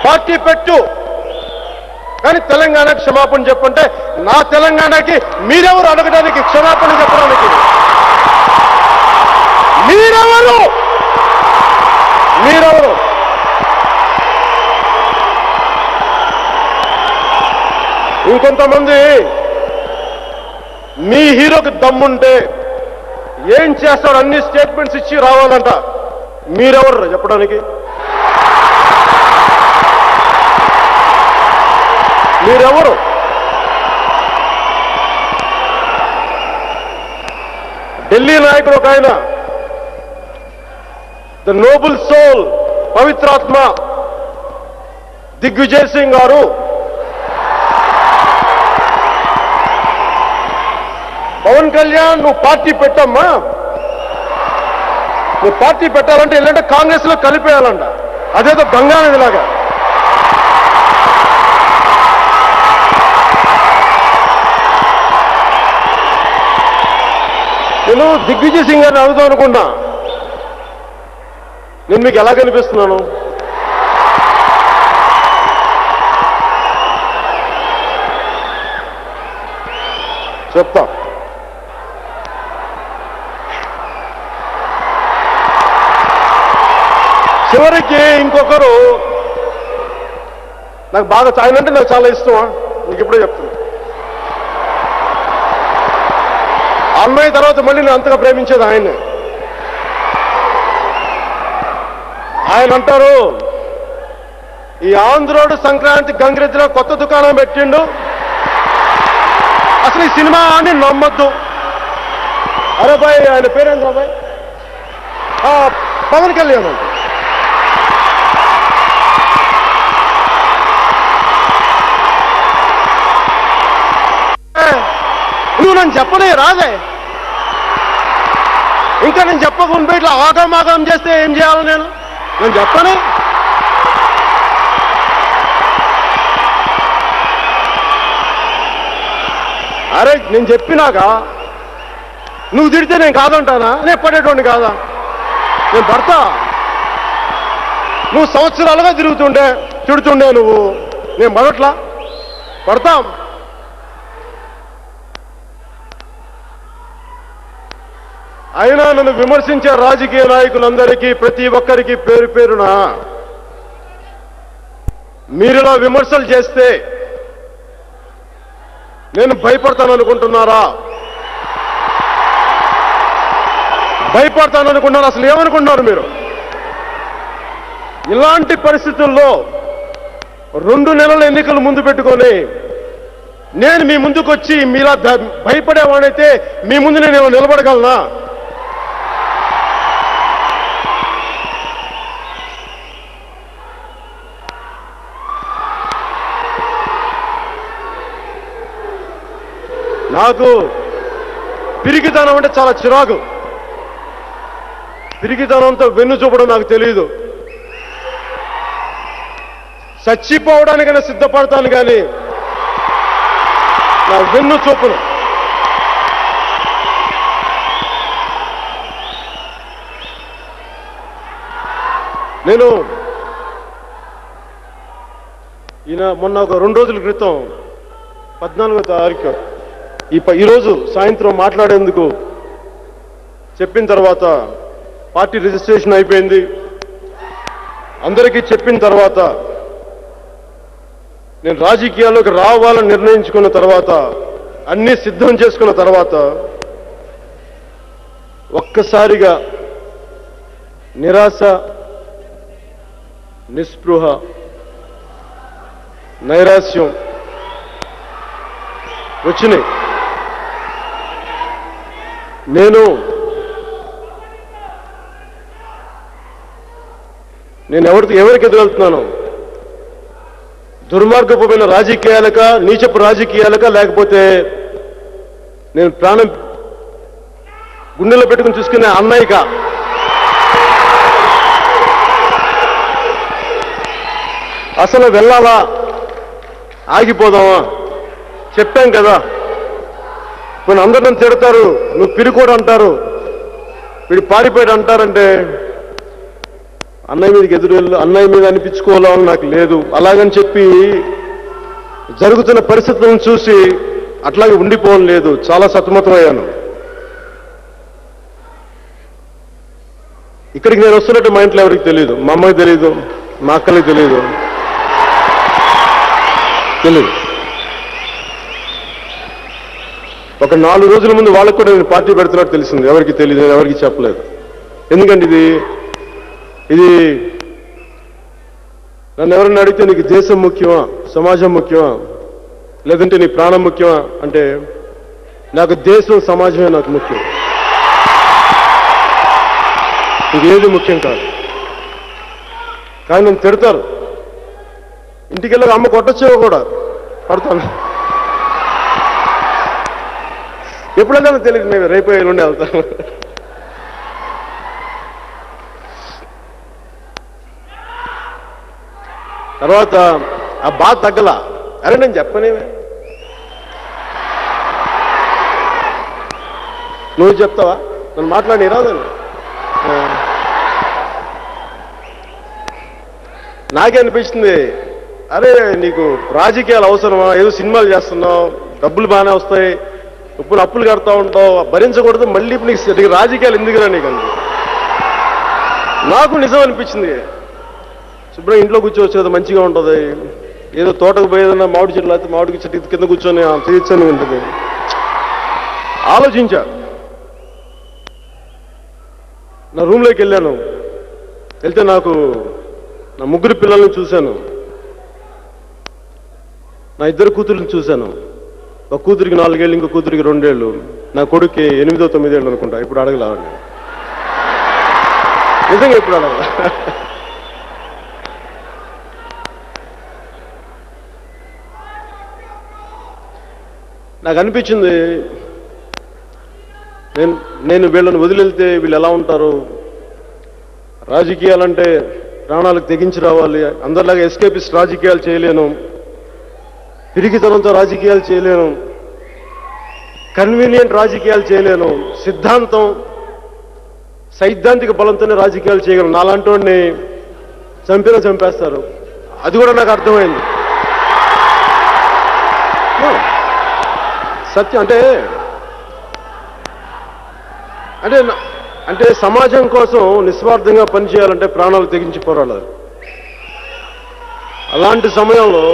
Party పెట్టు, కానీ తెలంగాణకి క్షమాపణ చెప్పంటే నా తెలంగాణకి మీరెవరు అడగడానికి, క్షమాపణ చెప్పడానికి మీరెవరు? ఇంకొంతమంది మీ హీరోకి దమ్ముంటే ఏం చేస్తాడు, అన్ని స్టేట్మెంట్స్ ఇచ్చి రావాలంట. మీరెవరు చెప్పడానికి? మీరెవరు? ఢిల్లీ నాయకుడు ఒక ఆయన, ద నోబుల్ సోల్, పవిత్రాత్మ దిగ్విజయ్ సింగ్ గారు పవన్ కళ్యాణ్ నువ్వు పార్టీ పెట్టమ్మా, నువ్వు పార్టీ పెట్టాలంటే ఏంటంటే కాంగ్రెస్ లో కలిపేయాలంట, అదేదో గంగానదిలాగా. నేను దిగ్విజయ్ సింగ్ గారిని అడుగుదాం అనుకున్నా, నేను మీకు ఎలా కనిపిస్తున్నాను? చెప్తా. చివరికి ఇంకొకరు నాకు బాగా, ఆయన అంటే నాకు చాలా ఇష్టమా, నీకు ఇప్పుడే చెప్తున్నా. అమ్మాయి తర్వాత మళ్ళీ నేను అంతగా ప్రేమించేది ఆయన్ని. ఆయన అంటారు, ఈ ఆంధ్రోడు సంక్రాంతి గంగిరెద్దులో కొత్త దుకాణం పెట్టిండు, అసలు ఈ సినిమా అని నమ్మద్దు. అరే బాయ్, ఆయన పేరేంద్ర బాయ్, పవన్ కళ్యాణ్ అంటే. నువ్వు నన్ను చెప్పలే రాదే, ఇంకా నేను చెప్పకుండా ఇట్లా ఆగమాగం చేస్తే ఏం చేయాలి? నేను చెప్పనే. అరే నేను చెప్పినాక నువ్వు తిడితే నేను కాదంటానా? నేను పడేటోడిని కాదా? నేను పడతా. నువ్వు సంవత్సరాలుగా తిడుతుండే నువ్వు, నేను పడట్లా? పడతాం. అయినా నన్ను విమర్శించే రాజకీయ నాయకులందరికీ, ప్రతి ఒక్కరికి పేరు పేరున మీరిలా విమర్శలు చేస్తే నేను భయపడతాననుకుంటున్నారా? భయపడతాననుకున్నారు? అసలు ఏమనుకుంటున్నారు మీరు? ఇలాంటి పరిస్థితుల్లో 2 నెలల ఎన్నికలు ముందు పెట్టుకొని నేను మీ ముందుకు వచ్చి మీలా భయపడేవాడైతే మీ ముందు నేను నిలబడగలనా? నాకు పిరికితనం అంటే చాలా చిరాకు. పిరికితనంతో వెన్ను చూపడం నాకు తెలియదు. చచ్చిపోవడానికైనా సిద్ధపడతాను కానీ నా వెన్ను చూపును. నేను మొన్న ఒక 2 రోజుల క్రితం 14వ తారీఖు ఈరోజు సాయంత్రం మాట్లాడేందుకు చెప్పిన తర్వాత, పార్టీ రిజిస్ట్రేషన్ అయిపోయింది, అందరికీ చెప్పిన తర్వాత, నేను రాజకీయాల్లోకి రావాలని నిర్ణయించుకున్న తర్వాత, అన్నీ సిద్ధం చేసుకున్న తర్వాత ఒక్కసారిగా నిరాశ, నిస్పృహ, నైరాశ్యం వచ్చినాయి. నేను ఎవరికి ఎదురెళ్తున్నాను? దుర్మార్గమైన రాజకీయాలక, నీచపు రాజకీయాలక, లేకపోతే నేను ప్రాణం గుండెలో పెట్టుకుని చూసుకునే అన్నయ్యక? అసలు వెళ్ళాలా, ఆగిపోదామా? చెప్పాం కదా, కొన్ని అందరూ నన్ను తిడతారు, నువ్వు పిరికోడు అంటారు, వీడు పారిపోయాడు అంటారంటే అన్నయ్య మీదకి అన్నయ్య మీద అనిపించుకోవాలని నాకు లేదు. అలాగని చెప్పి జరుగుతున్న పరిస్థితులను చూసి అట్లాగే ఉండిపోవడం లేదు. చాలా సతమతమయ్యాను. ఇక్కడికి నేను వస్తున్నట్టు మా ఇంట్లో ఎవరికి తెలియదు. మా అమ్మకి తెలియదు, మా అక్కలకి తెలియదు. ఒక 4 రోజుల ముందు వాళ్ళకు కూడా నేను పార్టీ పెడుతున్నట్టు తెలిసింది. ఎవరికి తెలియదు, నేను ఎవరికి చెప్పలేదు. ఎందుకంటే ఇది నన్ను ఎవరన్నా అడిగితే నీకు దేశం ముఖ్యమా, సమాజం ముఖ్యమా, లేదంటే నీ ప్రాణం ముఖ్యమా అంటే నాకు దేశం సమాజమే నాకు ముఖ్యం. ఇదేది ముఖ్యం కాదు. కానీ నన్ను తిడతారు. ఇంటికి వెళ్ళక అమ్మ కొట్టొచ్చేవో కూడా పడతాను. ఎప్పుడైనా తెలియదు. నేను రేపు ఎల్లుండి వెళ్తాను. తర్వాత ఆ బాధ తగ్గల. అరే నేను చెప్పనేమే, నువ్వు చెప్తావా, నన్ను మాట్లాడి రాదని. నాకే అనిపిస్తుంది, అరే నీకు రాజకీయాలు అవసరమా? ఏదో సినిమాలు చేస్తున్నావు, డబ్బులు బాగానే వస్తాయి, ఇప్పుడు అప్పులు కడతా ఉంటావు, భరించకూడదు. మళ్ళీ ఇప్పుడు నీకు రాజకీయాలు ఎందుకురా నీకు అంది. నాకు నిజం అనిపించింది. శుభ్రం ఇంట్లో కూర్చోవచ్చు కదా, మంచిగా ఉంటుంది. ఏదో తోటకు పోయేదన్నా మామిడి చెట్లు అయితే మామిడికి చెట్టు కింద కూర్చొని తీర్చని ఉంటుంది. ఆలోచించా. నా రూమ్లోకి వెళ్ళాను. వెళ్తే నాకు నా 3 పిల్లల్ని చూశాను. నా 2 కూతుర్ని చూశాను. ఒక కూతురికి 4 ఏళ్ళు, ఇంకో కూతురికి 2 ఏళ్ళు, నా కొడుక్కి 8, 9 ఏళ్ళు అనుకుంటా. ఇప్పుడు అడగలా నిజంగా, ఇప్పుడు అడగల. నాకు అనిపించింది, నేను వీళ్ళని వదిలితే వీళ్ళు ఎలా ఉంటారు? రాజకీయాలంటే ప్రాణాలకు తెగించి రావాలి. అందరిలాగా ఎస్కేపిస్ట్ రాజకీయాలు చేయలేను, పిరికితనంతో రాజకీయాలు చేయలేను, కన్వీనియంట్ రాజకీయాలు చేయలేను, సైద్ధాంతిక బలంతోనే రాజకీయాలు చేయగలను. నాలాంటి వాడిని చంపేస్తారు. అది కూడా నాకు అర్థమైంది. సత్యం అంటే సమాజం కోసం నిస్వార్థంగా పనిచేయాలంటే ప్రాణాలు తెగించి పోరాడాలి. అలాంటి సమయంలో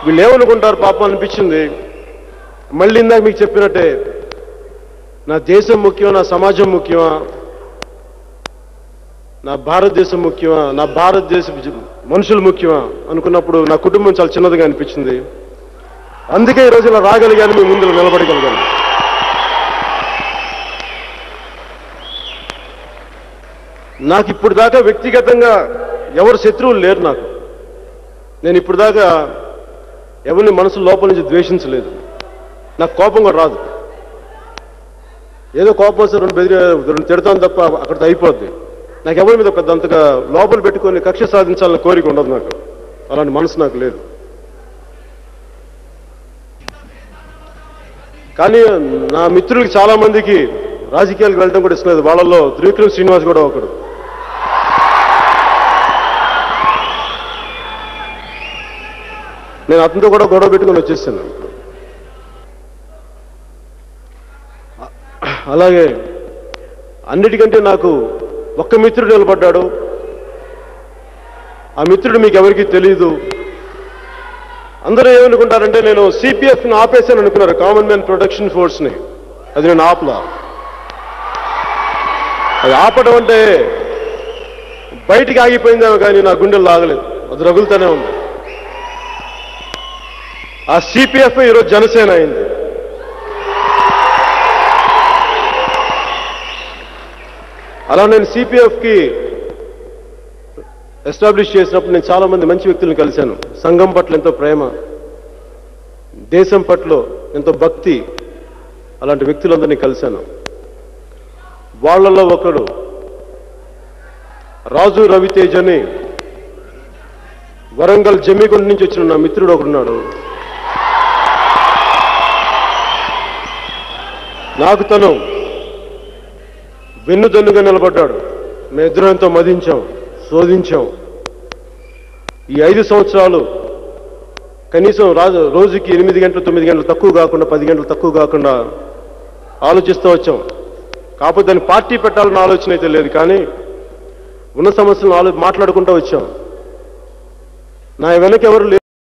వీళ్ళు ఏమనుకుంటారు పాపం అనిపించింది. మళ్ళీ ఇందాక మీకు చెప్పినట్టే, నా దేశం ముఖ్యమా, నా సమాజం ముఖ్యమా, నా భారతదేశం ముఖ్యమా, నా భారతదేశ మనుషులు ముఖ్యమా అనుకున్నప్పుడు నా కుటుంబం చాలా చిన్నదిగా అనిపించింది. అందుకే ఈరోజు ఇలా రాగలిగాను, మీ ముందు నిలబడగలిగాను. నాకు ఇప్పుడు దాకా వ్యక్తిగతంగా ఎవరు శత్రువులు లేరు. నేను ఇప్పుడు దాకా ఎవరిని మనసు లోపల నుంచి ద్వేషించలేదు. నాకు కోపం కూడా రాదు. ఏదో కోపం వస్తే 2 తిడతాను తప్ప అక్కడితో అయిపోద్ది. నాకు ఎవరి మీద పెద్ద అంతగా లోపల పెట్టుకొని కక్ష సాధించాలని కోరిక ఉండదు. నాకు అలాంటి మనసు నాకు లేదు. కానీ నా మిత్రులకి చాలా మందికి రాజకీయాలకు వెళ్ళడం కూడా ఇష్టం లేదు. వాళ్ళలో త్రివిక్రమ్ శ్రీనివాస్ కూడా ఒకడు. నేను అతనితో కూడా గొడవ పెట్టుకుని వచ్చేసాను. అలాగే అన్నిటికంటే నాకు ఒక్క మిత్రుడు నిలబడ్డాడు. ఆ మిత్రుడు మీకు ఎవరికీ తెలీదు. అందరూ ఏమనుకుంటారంటే నేను సిపిఎఫ్ని ఆపేశాను అనుకున్నారు, కామన్ మ్యాన్ ప్రొటెక్షన్ ఫోర్స్ని. అది నేను ఆపలా. అది ఆపడం అంటే బయటికి ఆగిపోయిందేమో కానీ నా గుండెలు లాగలేదు, అది రగులుతూనే ఉంది. ఆ సిపిఎఫ్ ఈరోజు జనసేన అయింది. అలా నేను సిపిఎఫ్కి ఎస్టాబ్లిష్ చేసినప్పుడు నేను చాలా మంది మంచి వ్యక్తులను కలిశాను. సంఘం పట్ల ఎంతో ప్రేమ, దేశం పట్ల ఎంతో భక్తి, అలాంటి వ్యక్తులందరినీ కలిశాను. వాళ్లలో ఒకడు రాజు రవితేజ్ అని వరంగల్ జమ్మికొండ నుంచి వచ్చిన నా మిత్రుడు ఒకడున్నాడు. నాకు తను వెన్నుదన్నుగా నిలబడ్డాడు. మేమిద్దరం ఎంతో మదించాం, శోధించాం. ఈ 5 సంవత్సరాలు కనీసం రోజుకి 8 గంటలు 9 గంటలు తక్కువ కాకుండా 10 గంటలు తక్కువ కాకుండా ఆలోచిస్తూ వచ్చాం. కాకపోతే దాన్ని పార్టీ పెట్టాలన్న ఆలోచన అయితే లేదు, కానీ ఉన్న సమస్యలను మాట్లాడుకుంటూ వచ్చాం. నా వెనక ఎవరు